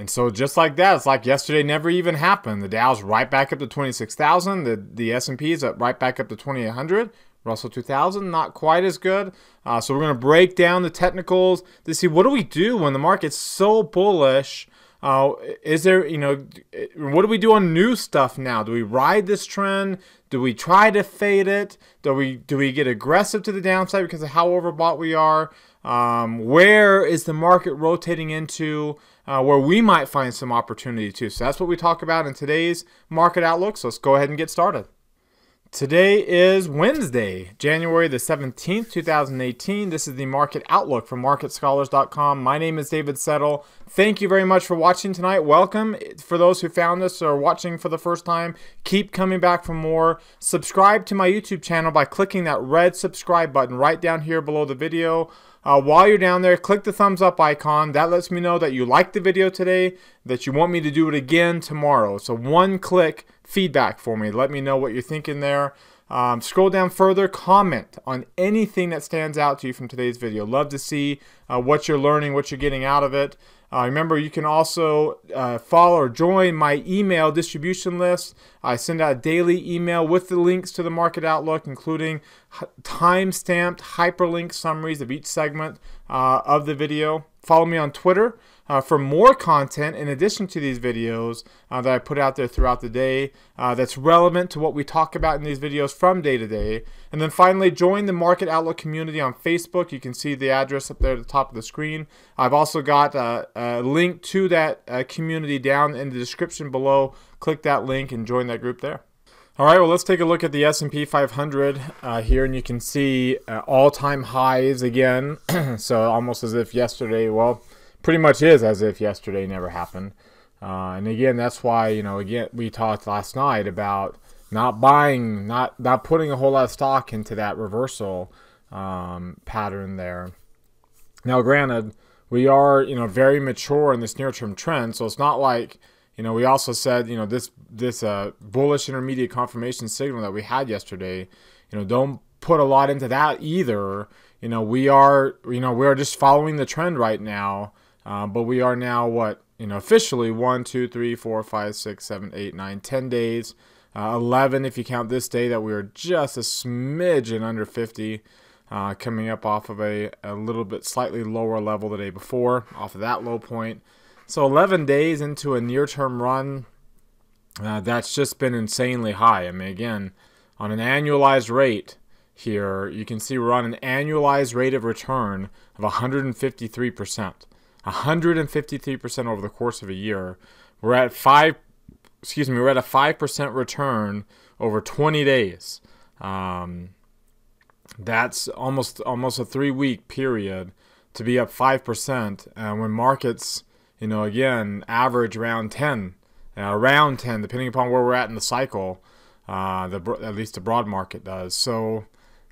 And so just like that, it's like yesterday never even happened. The Dow's right back up to 26,000. The S&P is right back up to 2,800. Russell 2000, not quite as good. So we're going to break down the technicals to see what do we do when the market's so bullish. Is there, what do we do on new stuff now? Do we ride this trend? Do we try to fade it? Do we get aggressive to the downside because of how overbought we are? Where is the market rotating into where we might find some opportunity too? So that's what we talk about in today's market outlook. So let's go ahead and get started. Today is Wednesday, January the 17th, 2018. This is the Market Outlook from MarketScholars.com. My name is David Settle. Thank you very much for watching tonight. Welcome. For those who found us or watching for the first time, keep coming back for more. Subscribe to my YouTube channel by clicking that red subscribe button right down here below the video. While you're down there, click the thumbs up icon. That lets me know that you liked the video today, that you want me to do it again tomorrow. So one click feedback for me. Let me know what you're thinking there. Scroll down further, comment on anything that stands out to you from today's video. Love to see what you're learning, what you're getting out of it. Remember, you can also follow or join my email distribution list. I send out a daily email with the links to the Market Outlook, including time-stamped hyperlink summaries of each segment of the video. Follow me on Twitter for more content in addition to these videos that I put out there throughout the day that's relevant to what we talk about in these videos from day to day. And then finally, join the Market Outlook community on Facebook. You can see the address up there at the top of the screen. I've also got a link to that community down in the description below. Click that link and join that group there. All right, well, let's take a look at the S&P 500 here, and you can see all-time highs again. So almost as if yesterday, well, pretty much is as if yesterday never happened. And again, that's why, again, we talked last night about not buying, not putting a whole lot of stock into that reversal pattern there. Now, granted, we are, very mature in this near-term trend, so it's not like, we also said, this bullish intermediate confirmation signal that we had yesterday, don't put a lot into that either. We are just following the trend right now, but we are now what, officially 1, 2, 3, 4, 5, 6, 7, 8, 9, 10 days, 11 if you count this day that we are just a smidgen under 50, coming up off of a little bit slightly lower level the day before, off of that low point. So 11 days into a near-term run, that's just been insanely high. I mean, again, on an annualized rate here, you can see we're on an annualized rate of return of 153%. 153% over the course of a year. We're at a 5% return over 20 days. That's almost a 3-week period to be up 5% when markets, again, average around 10, depending upon where we're at in the cycle. At least the broad market does. So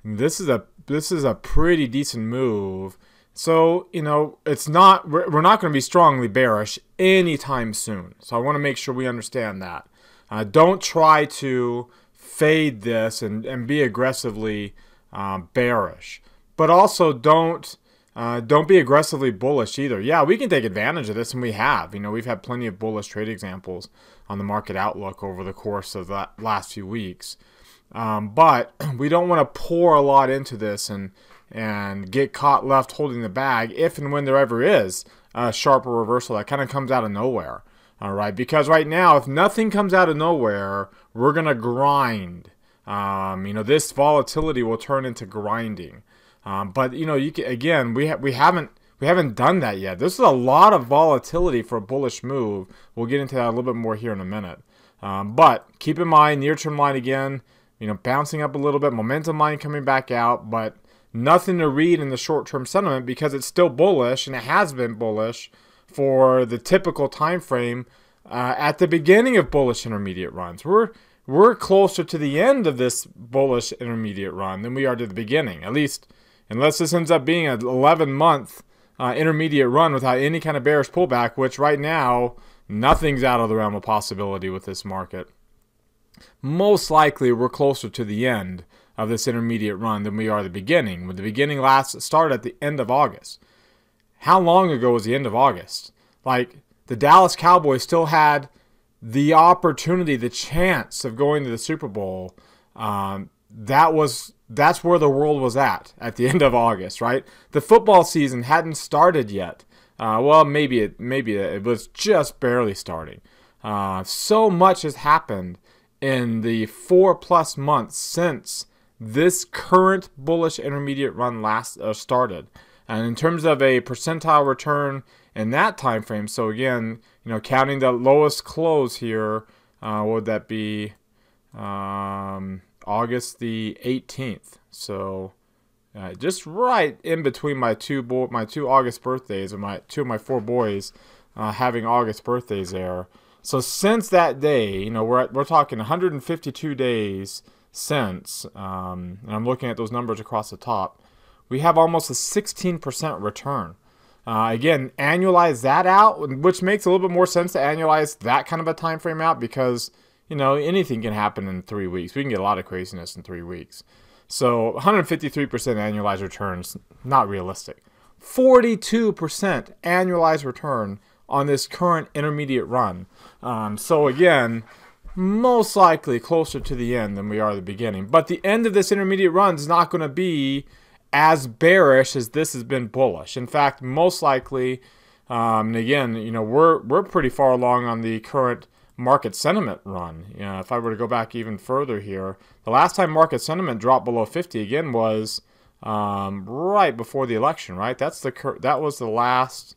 this is a pretty decent move. So it's not, we're not going to be strongly bearish anytime soon. So I want to make sure we understand that. Don't try to fade this and be aggressively bearish, but also don't be aggressively bullish either. Yeah, we can take advantage of this, and we have. We've had plenty of bullish trade examples on the Market Outlook over the course of the last few weeks. But we don't want to pour a lot into this and get caught left holding the bag if and when there ever is a sharper reversal that kind of comes out of nowhere. All right, because right now, if nothing comes out of nowhere, we're going to grind. This volatility will turn into grinding. But you can, again, we haven't done that yet. This is a lot of volatility for a bullish move. We'll get into that a little bit more here in a minute. But keep in mind, near-term line again, bouncing up a little bit, momentum line coming back out, but nothing to read in the short-term sentiment because it's still bullish, and it has been bullish for the typical time frame at the beginning of bullish intermediate runs. We're closer to the end of this bullish intermediate run than we are to the beginning, at least unless this ends up being an 11-month intermediate run without any kind of bearish pullback, which right now, nothing's out of the realm of possibility with this market. Most likely, we're closer to the end of this intermediate run than we are the beginning. When the beginning started at the end of August. How long ago was the end of August? Like, the Dallas Cowboys still had the opportunity, the chance of going to the Super Bowl. That's where the world was at the end of August, right? The football season hadn't started yet. Well, maybe it was just barely starting. So much has happened in the 4+ months since this current bullish intermediate run last started. And in terms of a percentile return in that time frame, so again, counting the lowest close here, what would that be? August the 18th. So just right in between my two August birthdays, and two of my 4 boys having August birthdays there. So since that day, we're talking 152 days since, and I'm looking at those numbers across the top, we have almost a 16% return. Again, annualize that out, which makes a little bit more sense to annualize that kind of a time frame out, because anything can happen in 3 weeks. We can get a lot of craziness in 3 weeks. So 153% annualized returns, not realistic. 42% annualized return on this current intermediate run. So again, most likely closer to the end than we are at the beginning. But the end of this intermediate run is not going to be as bearish as this has been bullish. In fact, most likely, and again, we're pretty far along on the current market sentiment run. If I were to go back even further here, the last time market sentiment dropped below 50 again was right before the election, right? That was the last.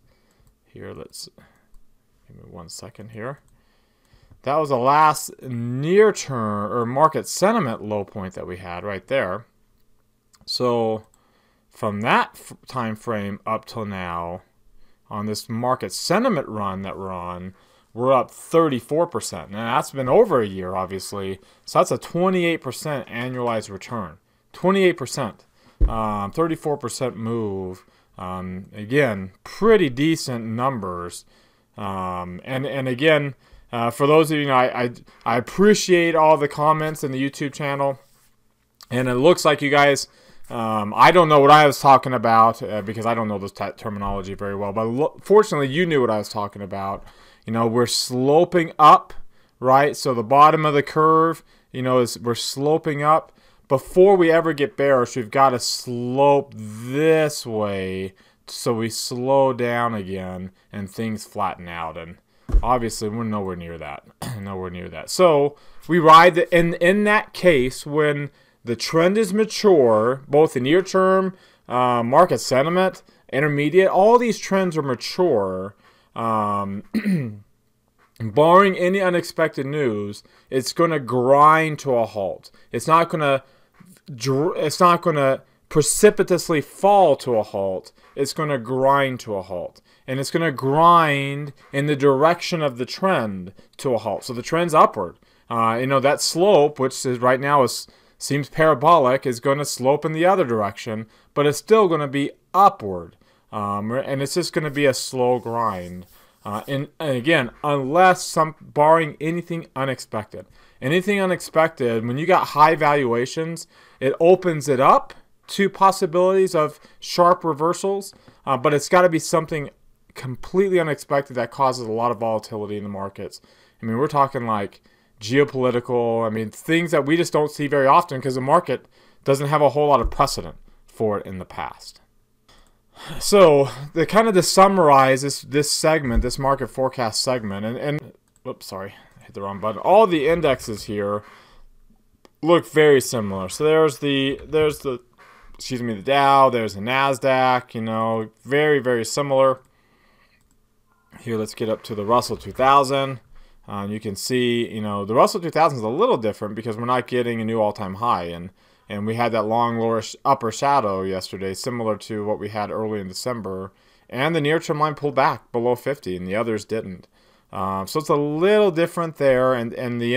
Here, let's give me 1 second here. That was the last near-term or market sentiment low point that we had right there. So from that time frame up till now, on this market sentiment run that we're on, we're up 34%. Now that's been over a year, obviously. So that's a 28% annualized return. 28%, 34% move. Again, pretty decent numbers. And again, for those of you, I appreciate all the comments in the YouTube channel. And it looks like you guys, I don't know what I was talking about because I don't know this terminology very well. But fortunately, you knew what I was talking about. We're sloping up, right? So the bottom of the curve, we're sloping up. Before we ever get bearish, we've got to slope this way so we slow down again and things flatten out. And obviously, we're nowhere near that. Nowhere near that. So we ride in that case, when the trend is mature, both the near-term market sentiment, intermediate, all these trends are mature. Barring any unexpected news, it's going to grind to a halt. It's not going to precipitously fall to a halt. It's going to grind to a halt. And it's going to grind in the direction of the trend to a halt. So the trend's upward. That slope, which is right now seems parabolic, is going to slope in the other direction, but it's still going to be upward. And it's just going to be a slow grind. And again, barring anything unexpected. Anything unexpected, when you got high valuations, it opens it up to possibilities of sharp reversals, but it's got to be something completely unexpected that causes a lot of volatility in the markets. We're talking like geopolitical, things that we just don't see very often because the market doesn't have a whole lot of precedent for it in the past. So, to summarize this segment, this market forecast segment, and oops, sorry, I hit the wrong button. All the indexes here look very similar. So there's the Dow, there's the NASDAQ, very, very similar. Here, let's get up to the Russell 2000. You can see, the Russell 2000 is a little different because we're not getting a new all-time high, and we had that long lower upper shadow yesterday, similar to what we had early in December. And the near-term line pulled back below 50, and the others didn't. So it's a little different there, and the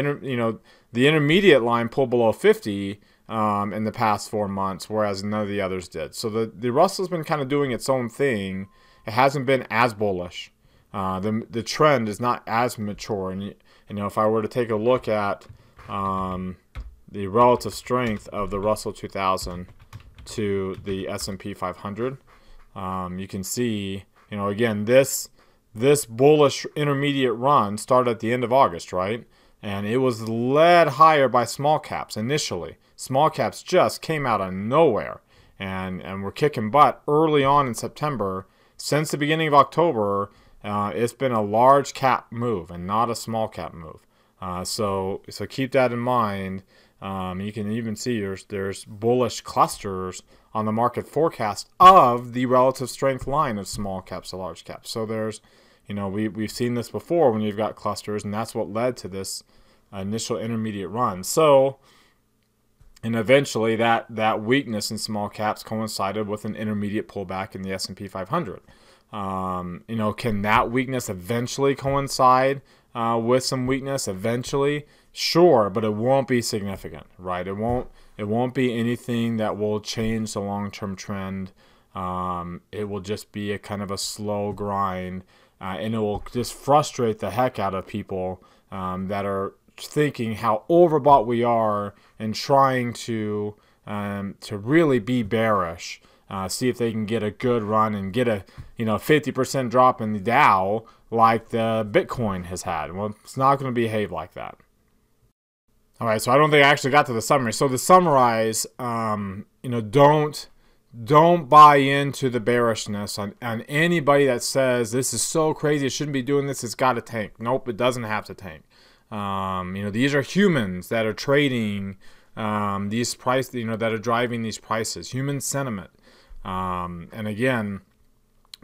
intermediate line pulled below 50 in the past 4 months, whereas none of the others did. So the Russell's been kind of doing its own thing. It hasn't been as bullish. The trend is not as mature, and if I were to take a look at the relative strength of the Russell 2000 to the S&P 500, you can see, again, this this bullish intermediate run started at the end of August, right? And it was led higher by small caps initially. Small caps just came out of nowhere and were kicking butt early on in September. Since the beginning of October, it's been a large cap move and not a small cap move. So keep that in mind. You can even see there's bullish clusters on the market forecast of the relative strength line of small caps to large caps. So there's, we've seen this before when you've got clusters, and that's what led to this initial intermediate run. So, and eventually that weakness in small caps coincided with an intermediate pullback in the S&P 500. Can that weakness eventually coincide with some weakness eventually? Sure, but it won't be significant, right? It won't be anything that will change the long-term trend. It will just be a kind of a slow grind, and it will just frustrate the heck out of people that are thinking how overbought we are and trying to really be bearish. See if they can get a good run and get a 50% drop in the Dow like the Bitcoin has had. Well, it's not going to behave like that. All right, so I don't think I actually got to the summary. So to summarize, don't buy into the bearishness on anybody that says this is so crazy, it shouldn't be doing this, it's got to tank. Nope, it doesn't have to tank. These are humans that are trading these prices, that are driving these prices. Human sentiment. And again,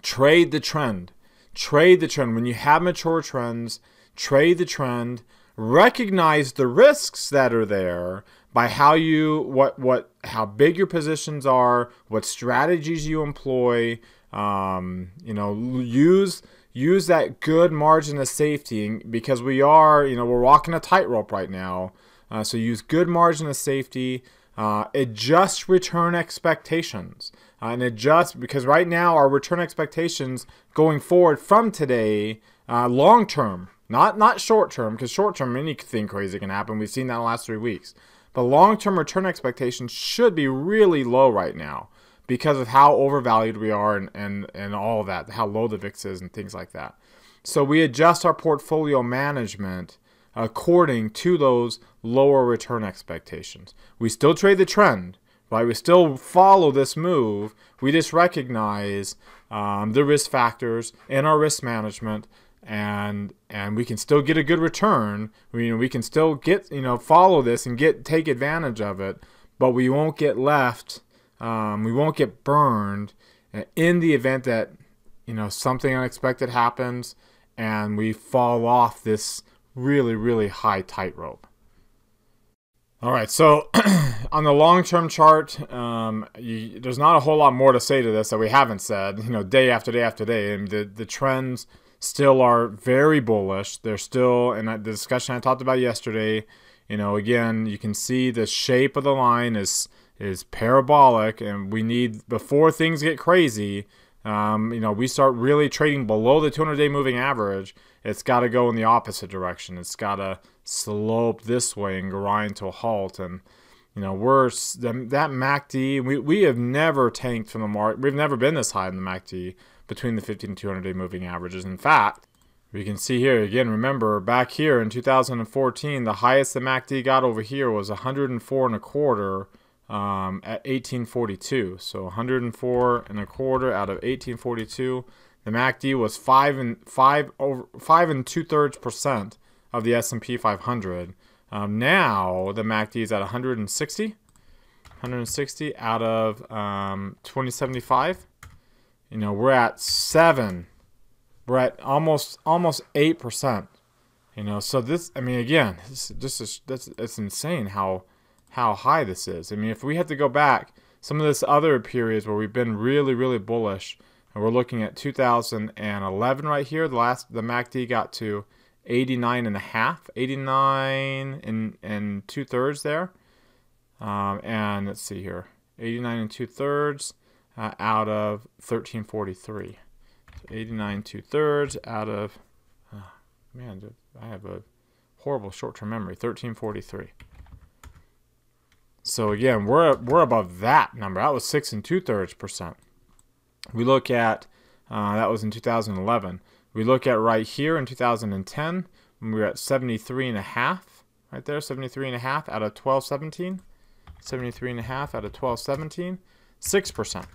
trade the trend. Trade the trend. When you have mature trends, trade the trend. Recognize the risks that are there by how big your positions are, what strategies you employ. Use that good margin of safety, because we're walking a tightrope right now. So use good margin of safety. Adjust return expectations. And adjust, because right now our return expectations going forward from today, long term, not short term, because short term anything crazy can happen. We've seen that in the last 3 weeks. But long term return expectations should be really low right now because of how overvalued we are and all of that, how low the VIX is and things like that. So we adjust our portfolio management according to those lower return expectations. We still trade the trend, right? We still follow this move. We just recognize the risk factors in our risk management, and we can still get a good return. We can still get follow this and take advantage of it, but we won't get left. We won't get burned in the event that something unexpected happens and we fall off this really, really high tightrope. All right, so on the long-term chart, there's not a whole lot more to say to this that we haven't said, day after day after day. And the trends still are very bullish. They're still, and the discussion I talked about yesterday, again, you can see the shape of the line is parabolic, and we need, before things get crazy, we start really trading below the 200-day moving average. It's got to go in the opposite direction. It's got to slope this way and grind to a halt. And that MACD, we have never tanked from the market. We've never been this high in the MACD between the 50 and 200-day moving averages. In fact, we can see here again. Remember back here in 2014, the highest the MACD got over here was 104 and a quarter. At 1842, so 104 and a quarter out of 1842. The MACD was 5 2/3% of the S&P 500. Now the MACD is at 160 out of 2075. We're at 7. We're at almost 8%. So this, again, it's insane how high this is. If we had to go back some of this other periods where we've been really, really bullish, and we're looking at 2011 right here, the MACD got to 89 and 2/3 there. And let's see here, 89 2/3 out of 1343. So 89 2/3 out of, man, I have a horrible short-term memory, 1343. So again, we're above that number. That was 6 2/3%. We look at that was in 2011. We look at right here in 2010, when we were at 73.5, right there, 73.5 out of 1217, 73.5 out of 1217, 6%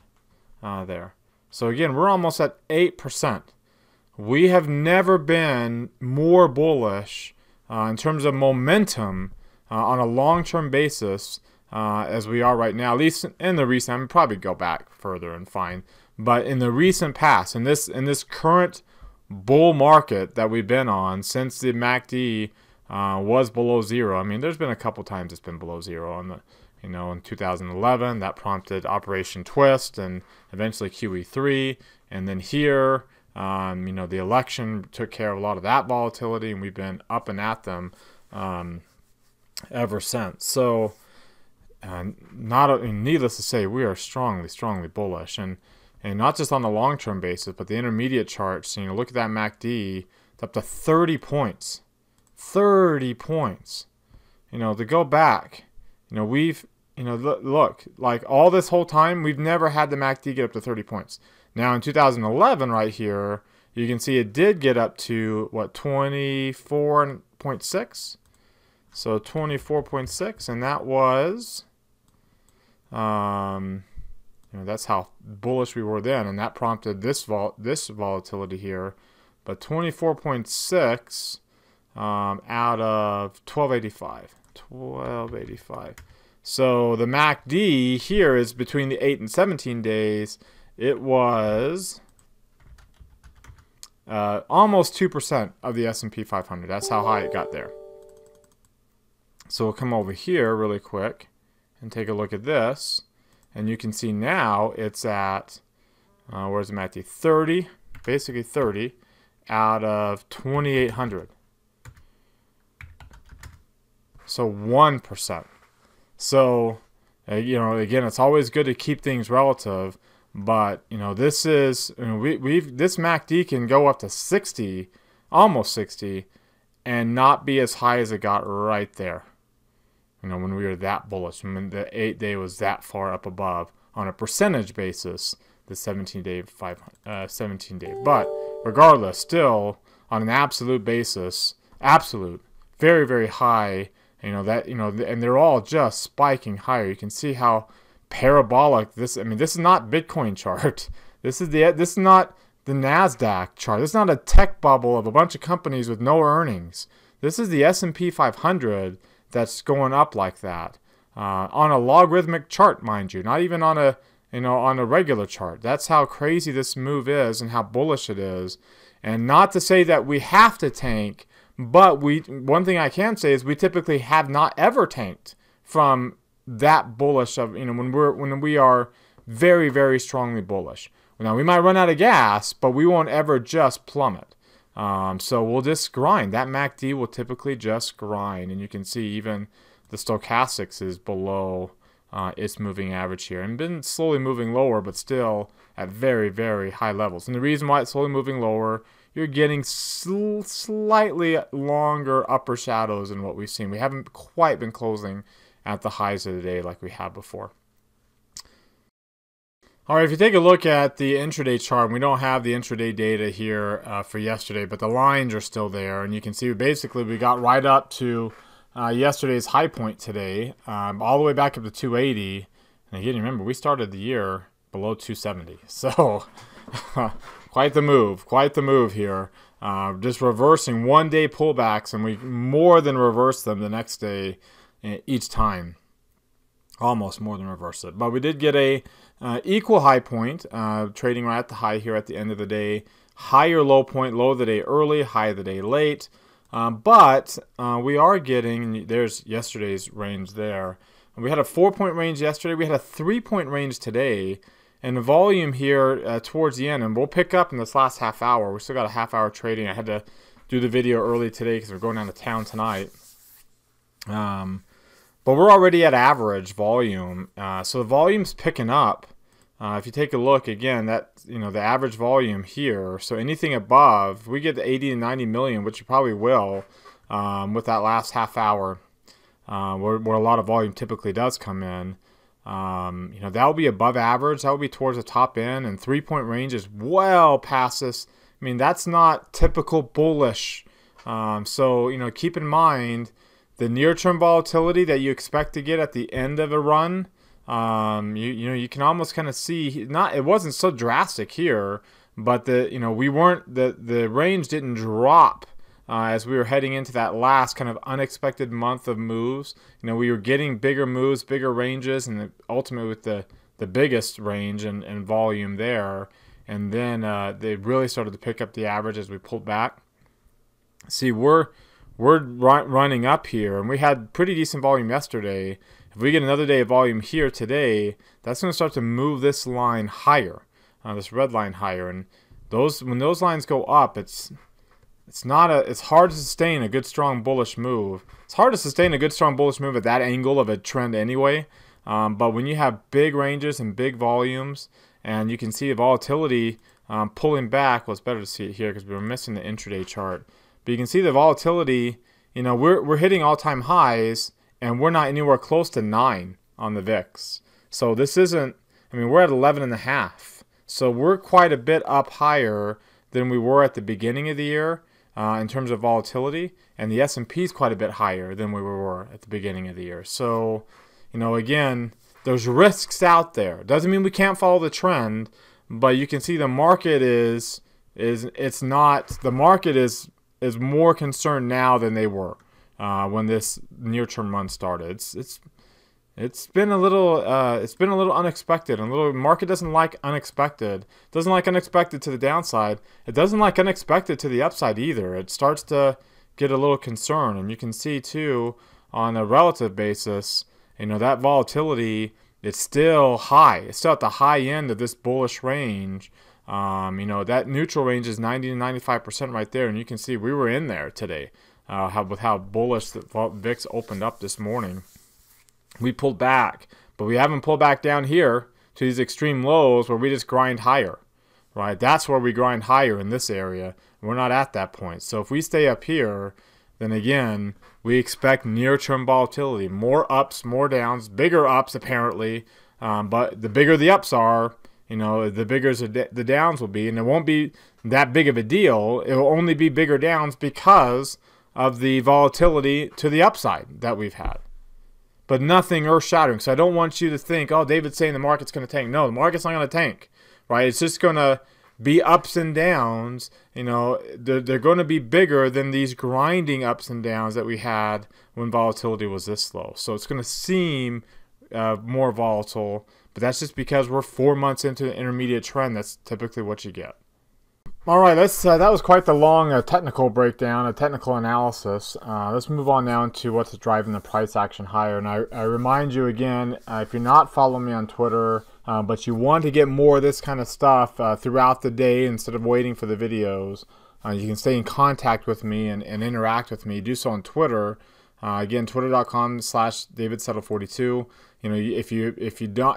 there. So again, we're almost at 8%. We have never been more bullish in terms of momentum on a long-term basis as we are right now, at least in the recent. I'm probably go back further and find, but in the recent past, in this current bull market that we've been on since the MACD was below zero. I mean, there's been a couple times it's been below zero. On the, in 2011, that prompted Operation Twist and eventually QE3, and then here, the election took care of a lot of that volatility, and we've been up and at them ever since. So, needless to say, we are strongly bullish, and not just on the long-term basis, but the intermediate charts. Look at that MACD; it's up to 30 points. 30 points. To go back, we've, look, like all this whole time, we've never had the MACD get up to 30 points. Now in 2011, right here, you can see it did get up to what, 24.6. So 24.6, and that was, that's how bullish we were then, and that prompted this volatility here. But 24.6 out of 1285. 1285. So the MACD here is between the 8 and 17 days. It was almost 2% of the S&P 500. That's how high it got there. So we'll come over here really quick and take a look at this. And you can see now it's at, where's the MACD? 30, basically 30 out of 2,800. So 1%. So, again, it's always good to keep things relative. But, this is, this MACD can go up to 60, almost 60, and not be as high as it got right there. When we were that bullish, when the 8-day was that far up above on a percentage basis, the 17-day, 17-day. But regardless, still on an absolute basis, very, very high. And they're all just spiking higher. You can see how parabolic this. I mean, this is not Bitcoin chart. This is not the NASDAQ chart. This is not a tech bubble of a bunch of companies with no earnings. This is the S&P 500 that's going up like that on a logarithmic chart, mind you, not even on a on a regular chart. That's how crazy this move is and how bullish it is. And not to say that we have to tank, but one thing I can say is we typically have not ever tanked from that bullish of when we are very, very strongly bullish. Now we might run out of gas, but we won't ever just plummet. So we'll just grind. That MACD will typically just grind, and you can see even the stochastics is below its moving average here, and been slowly moving lower, but still at very, very high levels. And the reason why it's slowly moving lower, you're getting slightly longer upper shadows than what we've seen. We haven't quite been closing at the highs of the day like we have before. All right, if you take a look at the intraday chart, we don't have the intraday data here for yesterday, but the lines are still there. And you can see basically we got right up to yesterday's high point today, all the way back up to 280. And again, remember, we started the year below 270. So quite the move here. Just reversing one-day pullbacks, and we more than reversed them the next day each time. Almost more than reversed it. But we did get a equal high point, trading right at the high here at the end of the day. Higher low point, low of the day early, high of the day late. But we are getting, there's yesterday's range there. We had a 4-point range yesterday. We had a 3-point range today. And the volume here towards the end, and we'll pick up in this last half hour. We still got a half hour trading. I had to do the video early today because we're going down to town tonight. But we're already at average volume. So the volume's picking up. If you take a look again, that the average volume here. So anything above, we get to 80 to 90 million, which you probably will with that last half hour, where a lot of volume typically does come in. That will be above average. That will be towards the top end, and 3-point range is well past this I mean, that's not typical bullish. So, you know, keep in mind the near-term volatility that you expect to get at the end of a run. You know, you can almost kind of see, it wasn't so drastic here, but the range didn't drop as we were heading into that last kind of unexpected month of moves. You know, we were getting bigger moves, bigger ranges, and ultimately with the biggest range and volume there. And then they really started to pick up the average as we pulled back. See, we're running up here, and we had pretty decent volume yesterday. If we get another day of volume here today, that's going to start to move this line higher, this red line higher. And when those lines go up, it's hard to sustain a good strong bullish move. It's hard to sustain a good strong bullish move at that angle of a trend anyway. But when you have big ranges and big volumes, and you can see the volatility pulling back, well, it's better to see it here because we were missing the intraday chart. But you can see the volatility, you know, we're hitting all-time highs, and we're not anywhere close to 9 on the VIX. So this isn't, I mean, we're at 11.5. So we're quite a bit up higher than we were at the beginning of the year in terms of volatility. And the S&P is quite a bit higher than we were at the beginning of the year. So, you know, again, there's risks out there. Doesn't mean we can't follow the trend, but you can see the market is more concerned now than they were when this near-term run started. It's been a little unexpected. And the market doesn't like unexpected. It doesn't like unexpected to the downside. It doesn't like unexpected to the upside either. It starts to get a little concerned, and you can see too on a relative basis, you know, that volatility, it's still high. It's still at the high end of this bullish range. You know, that neutral range is 90 to 95% right there, and you can see we were in there today with how bullish the VIX opened up this morning. We pulled back, but we haven't pulled back down here to these extreme lows where we just grind higher, right? That's where we grind higher in this area. We're not at that point. So if we stay up here, then again, we expect near-term volatility, more ups, more downs, bigger ups apparently, but the bigger the ups are, you know, the bigger the downs will be, and it won't be that big of a deal. It will only be bigger downs because of the volatility to the upside that we've had. But nothing earth-shattering. So I don't want you to think, oh, David's saying the market's going to tank. No, the market's not going to tank, right? It's just going to be ups and downs. You know, they're going to be bigger than these grinding ups and downs that we had when volatility was this low. So it's going to seem more volatile, but that's just because we're 4 months into the intermediate trend. That's typically what you get. All right, that was quite the long technical breakdown, a technical analysis. Let's move on now into what's driving the price action higher. And I remind you again, if you're not following me on Twitter, but you want to get more of this kind of stuff throughout the day instead of waiting for the videos, you can stay in contact with me and interact with me. Do so on Twitter. Again, twitter.com/DavidSettle42. You know, if you're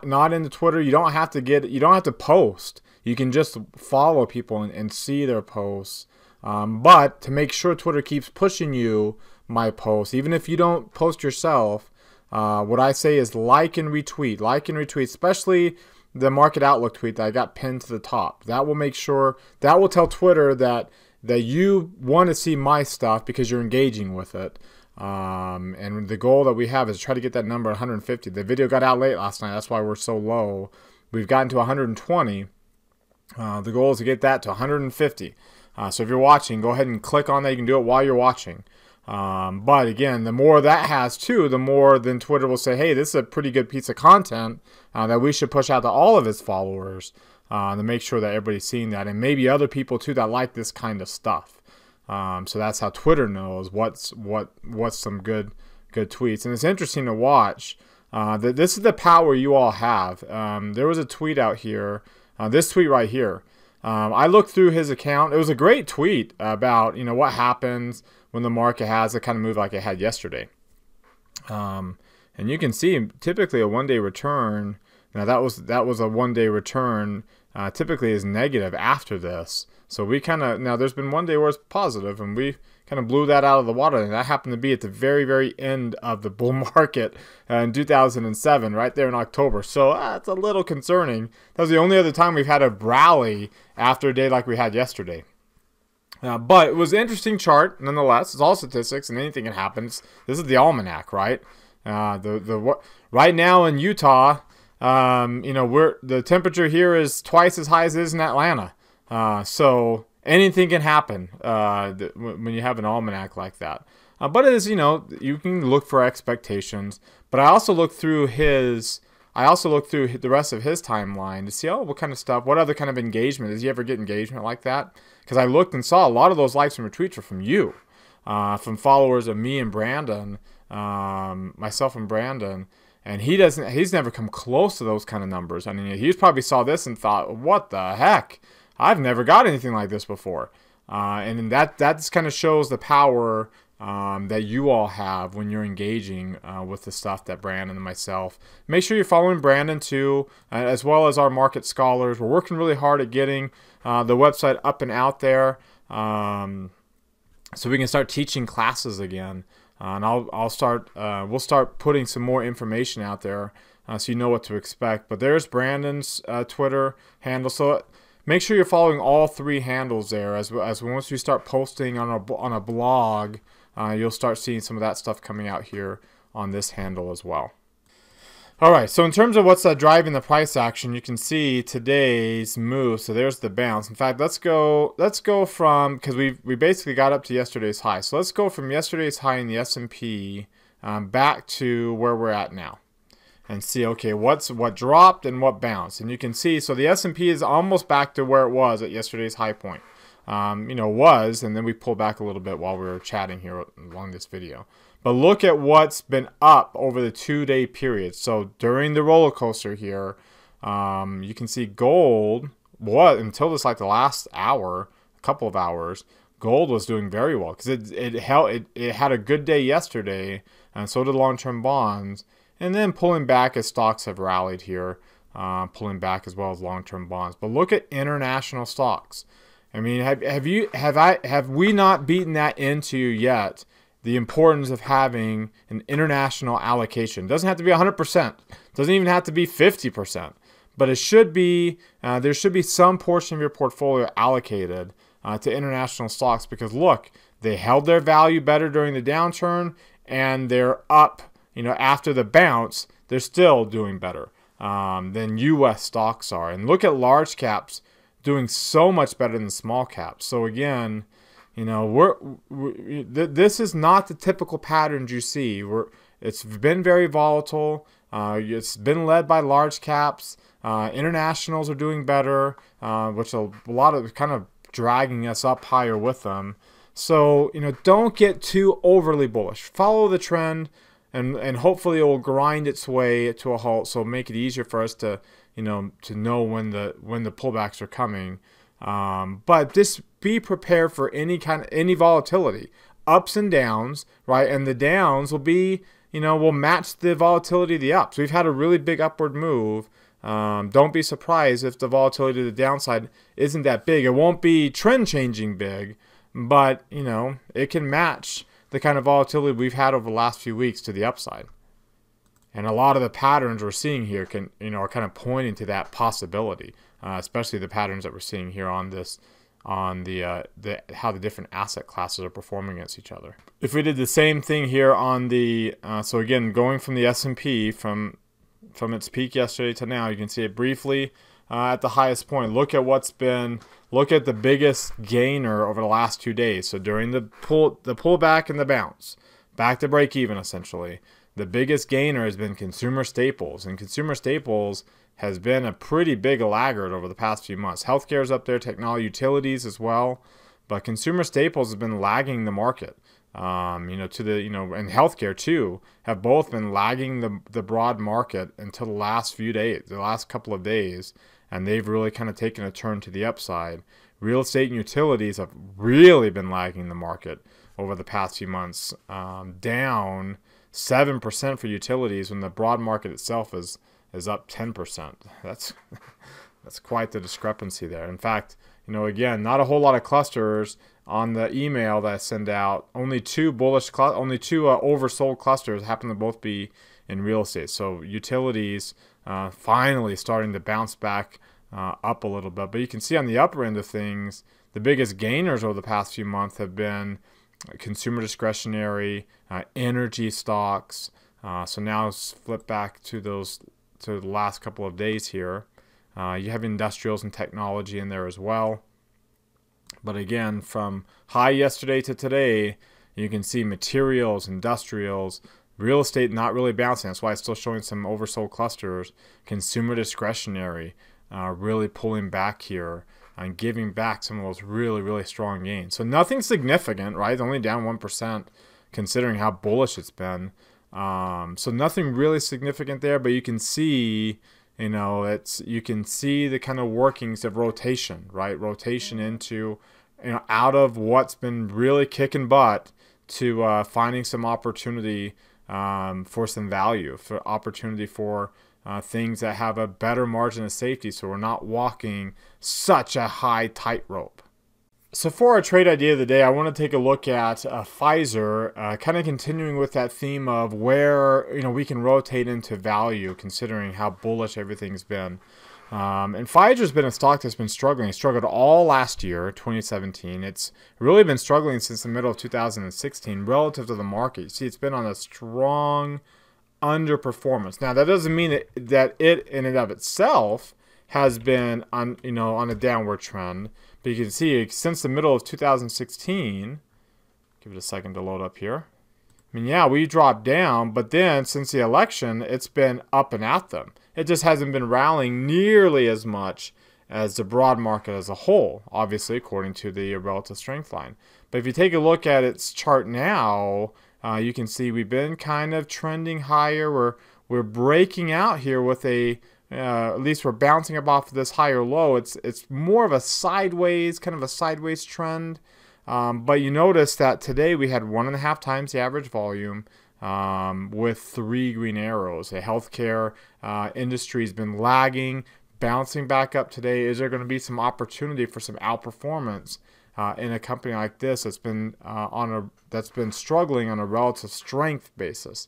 not into Twitter, you don't have to post. You can just follow people and see their posts. But to make sure Twitter keeps pushing you my posts, even if you don't post yourself, what I say is like and retweet. Like and retweet, especially the Market Outlook tweet that I got pinned to the top. That will make sure, that will tell Twitter that you want to see my stuff because you're engaging with it. And the goal that we have is to try to get that number 150. The video got out late last night. That's why we're so low. We've gotten to 120. The goal is to get that to 150. So if you're watching, go ahead and click on that. You can do it while you're watching. But again, the more that has too, the more then Twitter will say, hey, this is a pretty good piece of content that we should push out to all of its followers to make sure that everybody's seeing that, and maybe other people too that like this kind of stuff. So that's how Twitter knows what's some good tweets. And it's interesting to watch. This is the power you all have. There was a tweet out here. This tweet right here. I looked through his account. It was a great tweet about, you know, what happens when the market has a kind of move like it had yesterday. And you can see typically a one-day return. Now that was a one-day return. Typically is negative after this. So we kind of, now there's been one day where it's positive, and we kind of blew that out of the water, and that happened to be at the very, very end of the bull market in 2007, right there in October. So it's a little concerning. That was the only other time we've had a rally after a day like we had yesterday. But it was an interesting chart nonetheless. It's all statistics, and anything can happen. This is the almanac, right? Right now in Utah, the temperature here is twice as high as it is in Atlanta. So anything can happen when you have an almanac like that. But it is, you can look for expectations. But I also look through the rest of his timeline to see, what kind of stuff, what other kind of engagement. Does he ever get engagement like that? Because I looked and saw a lot of those likes and retweets are from you, from followers of me and Brandon, myself and Brandon. And he's never come close to those kind of numbers. I mean, he probably saw this and thought, what the heck? I've never got anything like this before. And that just kind of shows the power that you all have when you're engaging with the stuff that Brandon and myself. Make sure you're following Brandon too, as well as our market scholars. We're working really hard at getting the website up and out there, so we can start teaching classes again. And we'll start putting some more information out there, so you know what to expect. But there's Brandon's Twitter handle. So make sure you're following all three handles there. As once we start posting on a blog, you'll start seeing some of that stuff coming out here on this handle as well. All right, so in terms of what's driving the price action, you can see today's move. So there's the bounce. In fact, let's go from, because we basically got up to yesterday's high. So let's go from yesterday's high in the S&P back to where we're at now, and see, okay, what dropped and what bounced. And you can see, so the S&P is almost back to where it was at yesterday's high point. And then we pulled back a little bit while we were chatting here along this video. But look at what's been up over the 2-day period. So during the roller coaster here, you can see gold, until this like the last hour, a couple of hours, gold was doing very well because it had a good day yesterday, and so did long-term bonds. And then pulling back as stocks have rallied here, pulling back as well as long-term bonds. But look at international stocks. I mean, have we not beaten that into you yet? The importance of having an international allocation. It doesn't have to be 100%. Doesn't even have to be 50%. But it should be. There should be some portion of your portfolio allocated to international stocks, because look, they held their value better during the downturn, and they're up. After the bounce, they're still doing better than U.S. stocks are. And look at large caps doing so much better than small caps. So again, this is not the typical patterns you see. It's been very volatile. It's been led by large caps. Internationals are doing better, which a lot of kind of dragging us up higher with them. So don't get too overly bullish. Follow the trend. And hopefully it will grind its way to a halt, so make it easier for us to know when the pullbacks are coming. But just be prepared for any volatility, ups and downs, right? And the downs will will match the volatility of the ups. We've had a really big upward move. Don't be surprised if the volatility to the downside isn't that big. It won't be trend changing big, but it can match the kind of volatility we've had over the last few weeks to the upside. And a lot of the patterns we're seeing here are kind of pointing to that possibility, especially the patterns that we're seeing here on how the different asset classes are performing against each other. If we did the same thing here on the, so again, going from the S&P from its peak yesterday to now, you can see it briefly at the highest point. Look at the biggest gainer over the last 2 days. So during the pullback and the bounce, back to break even essentially, the biggest gainer has been consumer staples. And consumer staples has been a pretty big laggard over the past few months. Healthcare is up there, technology, utilities as well. But consumer staples have been lagging the market. And healthcare too have both been lagging the broad market until the last couple of days. And they've really kind of taken a turn to the upside. Real estate and utilities have really been lagging the market over the past few months, down 7% for utilities when the broad market itself is up 10%. That's quite the discrepancy there. In fact, again, not a whole lot of clusters on the email that I send out. Only two oversold clusters happen to both be in real estate. So utilities finally starting to bounce back up a little bit. But you can see on the upper end of things, the biggest gainers over the past few months have been consumer discretionary, energy stocks. So now let's flip back to the last couple of days here. You have industrials and technology in there as well. But again, from high yesterday to today, you can see materials, industrials, real estate not really bouncing. That's why it's still showing some oversold clusters. Consumer discretionary really pulling back here and giving back some of those really, really strong gains. So nothing significant, right? It's only down 1% considering how bullish it's been. So nothing really significant there, but you can see, you can see the kind of workings of rotation, right? Rotation into, out of what's been really kicking butt to finding some opportunity for some value, for opportunity for things that have a better margin of safety, so we're not walking such a high tightrope. So for our trade idea of the day, I want to take a look at Pfizer, kind of continuing with that theme of where we can rotate into value, considering how bullish everything's been. And Pfizer's been a stock that's been struggling. It struggled all last year, 2017. It's really been struggling since the middle of 2016 relative to the market. You see, it's been on a strong underperformance. Now, that doesn't mean that it in and of itself has been on a downward trend. But you can see since the middle of 2016, give it a second to load up here. I mean, yeah, we dropped down, but then since the election, it's been up and at them. It just hasn't been rallying nearly as much as the broad market as a whole, obviously, according to the relative strength line. But if you take a look at its chart now, you can see we've been kind of trending higher. We're breaking out here with at least we're bouncing up off of this higher low. It's more of a sideways, kind of a sideways trend. But you notice that today we had 1.5 times the average volume with 3 green arrows. The healthcare industry has been lagging, bouncing back up today. Is there going to be some opportunity for some outperformance in a company like this that's been struggling on a relative strength basis?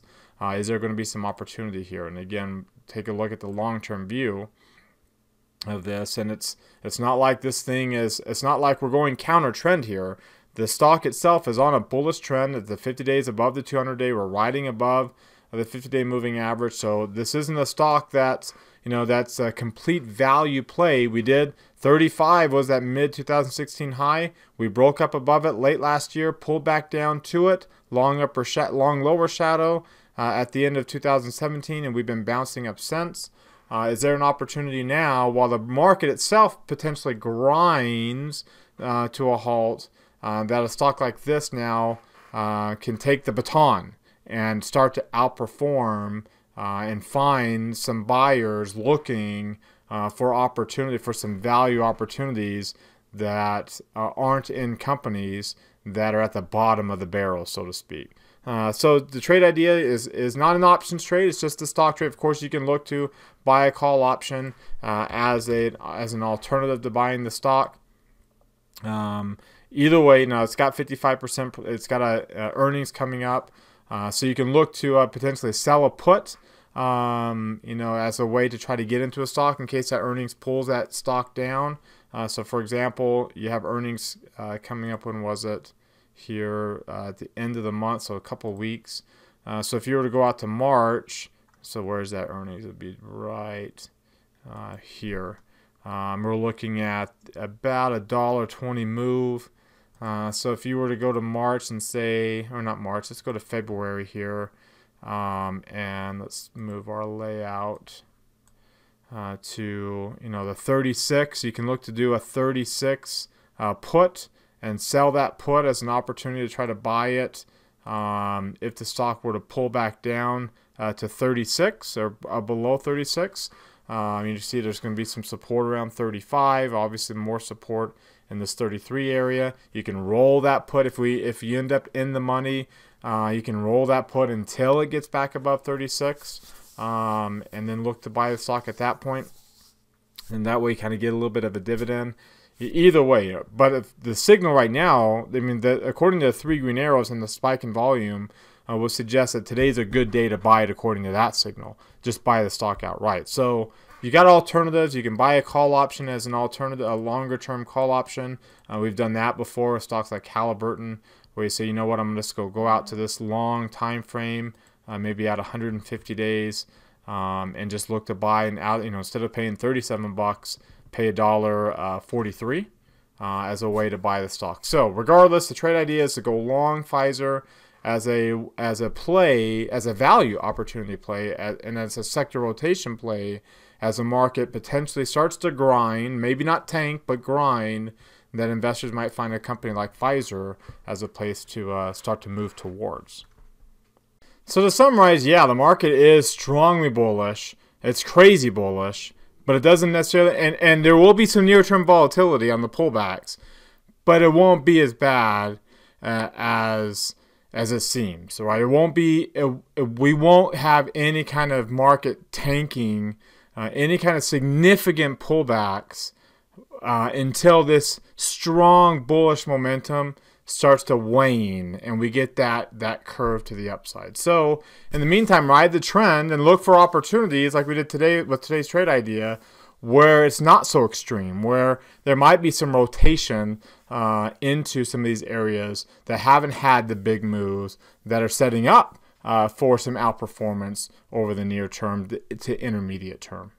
Is there going to be some opportunity here? And again, take a look at the long-term view of this, and it's not like it's not like we're going counter trend here. The stock itself is on a bullish trend at the 50 days above the 200-day. We're riding above the 50-day moving average. So this isn't a stock that's that's a complete value play. We did 35 was that mid 2016 high. We broke up above it late last year, pulled back down to it, long lower shadow at the end of 2017, and we've been bouncing up since. Is there an opportunity now, while the market itself potentially grinds to a halt, that a stock like this now can take the baton and start to outperform and find some buyers looking for opportunity, for some value opportunities that aren't in companies that are at the bottom of the barrel, so to speak. So the trade idea is not an options trade. It's just a stock trade. Of course, you can look to buy a call option as an alternative to buying the stock. Either way, now it's got 55%. It's got earnings coming up, so you can look to potentially sell a put, as a way to try to get into a stock in case that earnings pulls that stock down. So, for example, you have earnings coming up. When was it? Here at the end of the month, so a couple weeks. So if you were to go out to March, so where's that earnings? It would be right here. We're looking at about a $1.20 move. So if you were to go to March and say, or not March, let's go to February here, and let's move our layout to the 36. You can look to do a 36 put and sell that put as an opportunity to try to buy it if the stock were to pull back down to 36 or below 36. You see there's going to be some support around 35, obviously more support in this 33 area. You can roll that put if you end up in the money. You can roll that put until it gets back above 36 and then look to buy the stock at that point. And that way you kind of get a little bit of a dividend. Either way, but if the signal right now, according to the 3 green arrows and the spike in volume, will suggest that today's a good day to buy it according to that signal. Just buy the stock outright. So you got alternatives. You can buy a call option as an alternative, a longer term call option. We've done that before with stocks like Halliburton, where you say, you know what, I'm just going to go out to this long time frame, maybe at 150 days, and just look to buy and out. Instead of paying $37, pay $1.43 as a way to buy the stock. So regardless, the trade idea is to go long Pfizer as a play, as a value opportunity play, and as a sector rotation play, as the market potentially starts to grind, maybe not tank, but grind, that investors might find a company like Pfizer as a place to start to move towards. So to summarize, yeah, the market is strongly bullish. It's crazy bullish, but it doesn't necessarily, and there will be some near-term volatility on the pullbacks, but it won't be as bad as it seems, right? It won't be, we won't have any kind of market tanking, any kind of significant pullbacks until this strong bullish momentum starts to wane and we get that curve to the upside. So in the meantime, ride the trend and look for opportunities like we did today with today's trade idea, where it's not so extreme, where there might be some rotation into some of these areas that haven't had the big moves, that are setting up for some outperformance over the near term to intermediate term.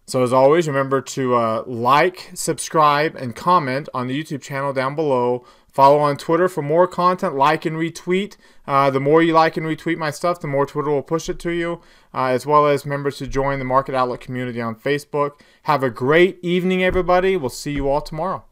So as always, remember to like, subscribe, and comment on the YouTube channel down below. Follow on Twitter for more content. Like and retweet. The more you like and retweet my stuff, the more Twitter will push it to you. As well as members to join the Market Outlook community on Facebook. Have a great evening, everybody. We'll see you all tomorrow.